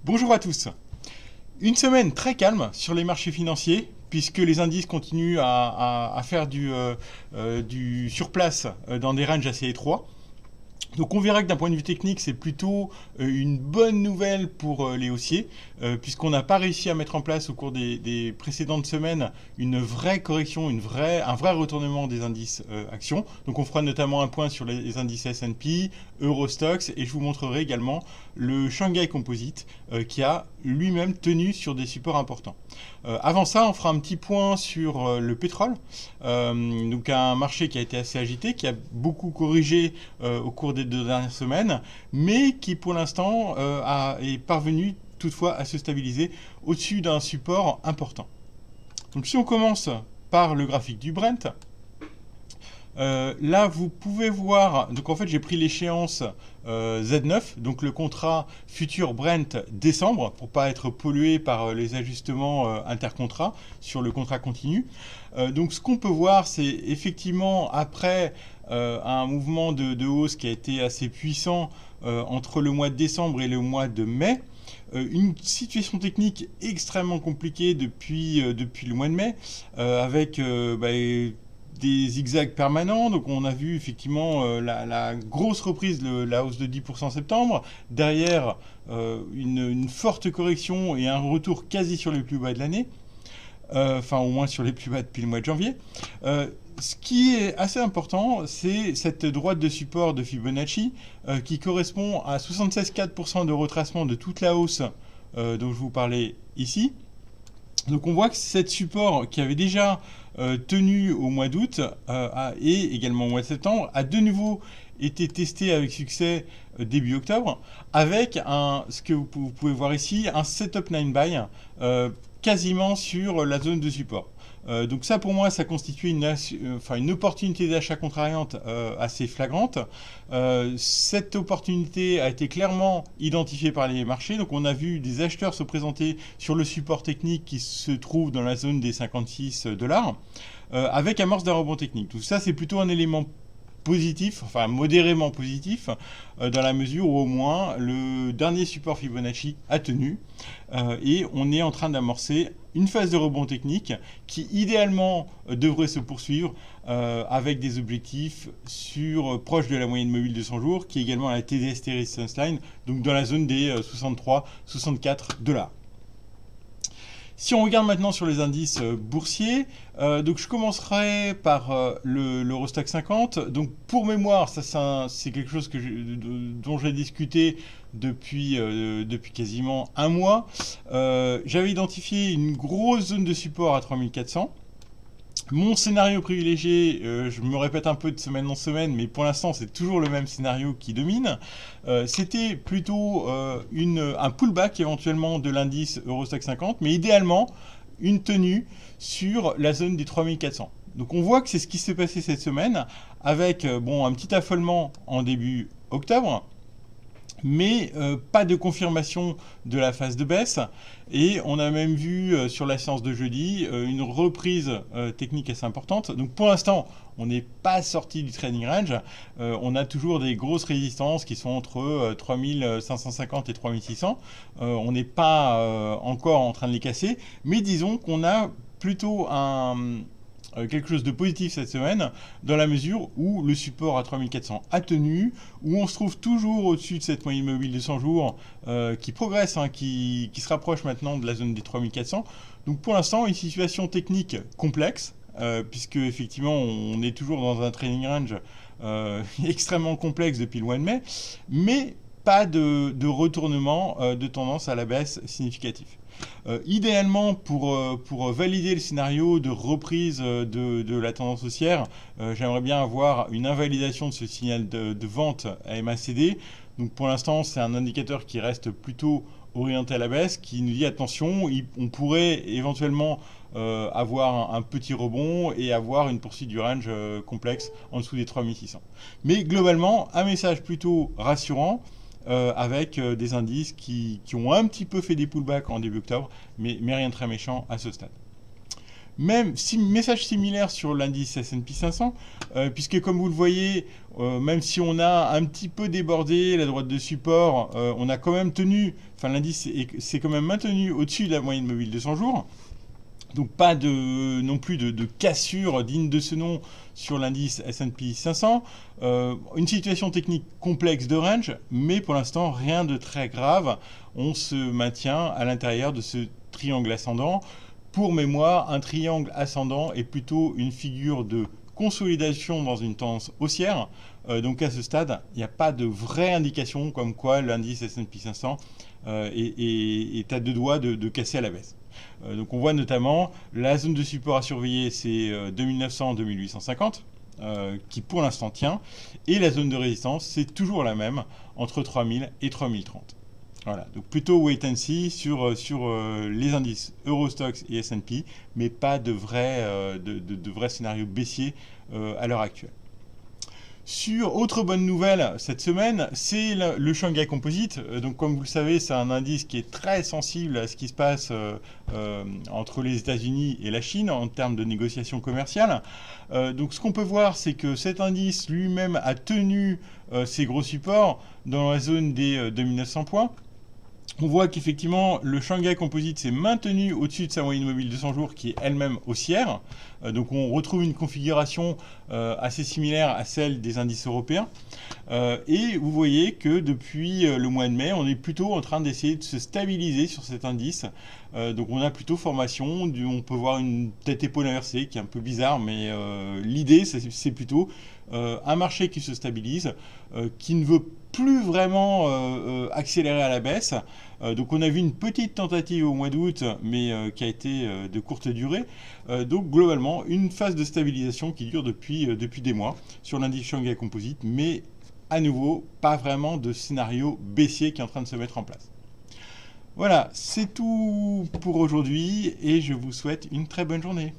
Bonjour à tous. Une semaine très calme sur les marchés financiers, puisque les indices continuent à faire du surplace dans des ranges assez étroits. Donc on verra que d'un point de vue technique, c'est plutôt une bonne nouvelle pour les haussiers, puisqu'on n'a pas réussi à mettre en place au cours des précédentes semaines une vraie correction, un vrai retournement des indices actions. Donc on fera notamment un point sur les indices S&P, Eurostoxx, et je vous montrerai également le Shanghai Composite, qui a lui-même tenu sur des supports importants. Avant ça, on fera un petit point sur le pétrole, donc un marché qui a été assez agité, qui a beaucoup corrigé au cours des 2 dernières semaines, mais qui pour l'instant est parvenu toutefois à se stabiliser au-dessus d'un support important. Donc si on commence par le graphique du Brent, là, vous pouvez voir, donc en fait j'ai pris l'échéance Z9, donc le contrat futur Brent décembre, pour pas être pollué par les ajustements intercontrats sur le contrat continu. Donc ce qu'on peut voir, c'est effectivement après un mouvement de hausse qui a été assez puissant entre le mois de décembre et le mois de mai, une situation technique extrêmement compliquée depuis le mois de mai, avec des zigzags permanents. Donc on a vu effectivement la grosse reprise de la hausse de 10% en septembre. Derrière, une forte correction et un retour quasi sur les plus bas de l'année. Enfin, au moins sur les plus bas depuis le mois de janvier. Ce qui est assez important, c'est cette droite de support de Fibonacci qui correspond à 76,4% de retracement de toute la hausse dont je vous parlais ici. Donc on voit que cette support qui avait déjà tenu au mois d'août et également au mois de septembre a de nouveau été testé avec succès début octobre avec ce que vous pouvez voir ici, un setup 9 buy quasiment sur la zone de support. Donc ça pour moi ça constitue une opportunité d'achat contrariante assez flagrante. Cette opportunité a été clairement identifiée par les marchés, donc on a vu des acheteurs se présenter sur le support technique qui se trouve dans la zone des 56 $, avec amorce d'un rebond technique. Tout ça c'est plutôt un élément positif, enfin modérément positif, dans la mesure où au moins le dernier support Fibonacci a tenu et on est en train d'amorcer une phase de rebond technique qui idéalement devrait se poursuivre avec des objectifs proche de la moyenne mobile de 100 jours, qui est également la TDST Resistance Line, donc dans la zone des 63-64 $. Si on regarde maintenant sur les indices boursiers, donc je commencerai par l'Eurostoxx 50. Donc pour mémoire, ça c'est quelque chose dont j'ai discuté depuis quasiment un mois. J'avais identifié une grosse zone de support à 3400. Mon scénario privilégié, je me répète un peu de semaine en semaine, mais pour l'instant c'est toujours le même scénario qui domine. C'était plutôt un pullback éventuellement de l'indice Eurostoxx 50, mais idéalement une tenue sur la zone des 3400. Donc on voit que c'est ce qui s'est passé cette semaine, avec un petit affolement en début octobre, mais pas de confirmation de la phase de baisse. Et on a même vu sur la séance de jeudi une reprise technique assez importante. Donc pour l'instant, on n'est pas sorti du trading range. On a toujours des grosses résistances qui sont entre 3550 et 3600. On n'est pas encore en train de les casser, mais disons qu'on a plutôt quelque chose de positif cette semaine, dans la mesure où le support à 3400 a tenu, où on se trouve toujours au-dessus de cette moyenne mobile de 100 jours qui progresse, qui se rapproche maintenant de la zone des 3400. Donc pour l'instant, une situation technique complexe, puisque effectivement on est toujours dans un trading range extrêmement complexe depuis le mois de mai, mais pas de retournement de tendance à la baisse significatif. Idéalement, pour valider le scénario de reprise de la tendance haussière, j'aimerais bien avoir une invalidation de ce signal de vente à MACD. Donc pour l'instant, c'est un indicateur qui reste plutôt orienté à la baisse, qui nous dit attention, on pourrait éventuellement avoir un petit rebond et avoir une poursuite du range complexe en dessous des 3600. Mais globalement, un message plutôt rassurant, avec des indices qui ont un petit peu fait des pullbacks en début octobre, mais rien de très méchant à ce stade. Même message similaire sur l'indice S&P 500, puisque comme vous le voyez, même si on a un petit peu débordé la droite de support, on a quand même tenu, enfin l'indice s'est quand même maintenu au-dessus de la moyenne mobile de 100 jours. Donc pas non plus de cassure digne de ce nom sur l'indice S&P 500. Une situation technique complexe de range, mais pour l'instant rien de très grave. On se maintient à l'intérieur de ce triangle ascendant. Pour mémoire, un triangle ascendant est plutôt une figure de consolidation dans une tendance haussière. Donc à ce stade, il n'y a pas de vraie indication comme quoi l'indice S&P 500 est à deux doigts de casser à la baisse. Donc on voit notamment la zone de support à surveiller, c'est 2900-2850, qui pour l'instant tient, et la zone de résistance, c'est toujours la même, entre 3000 et 3030. Voilà, donc plutôt wait and see sur les indices Eurostoxx et S&P, mais pas de vrai scénario baissier à l'heure actuelle. Sur autre bonne nouvelle cette semaine, c'est le Shanghai Composite. Donc comme vous le savez, c'est un indice qui est très sensible à ce qui se passe entre les États-Unis et la Chine en termes de négociations commerciales. Donc ce qu'on peut voir, c'est que cet indice lui-même a tenu ses gros supports dans la zone des 2900 points. On voit qu'effectivement, le Shanghai Composite s'est maintenu au-dessus de sa moyenne mobile de 100 jours qui est elle-même haussière. Donc on retrouve une configuration assez similaire à celle des indices européens. Et vous voyez que depuis le mois de mai, on est plutôt en train d'essayer de se stabiliser sur cet indice. Donc on a plutôt formation, on peut voir une tête épaule inversée qui est un peu bizarre, mais l'idée c'est plutôt un marché qui se stabilise, qui ne veut plus vraiment accélérer à la baisse. Donc on a vu une petite tentative au mois d'août, mais qui a été de courte durée. Donc globalement, une phase de stabilisation qui dure depuis des mois sur l'indice Shanghai Composite, mais à nouveau, pas vraiment de scénario baissier qui est en train de se mettre en place. Voilà, c'est tout pour aujourd'hui et je vous souhaite une très bonne journée.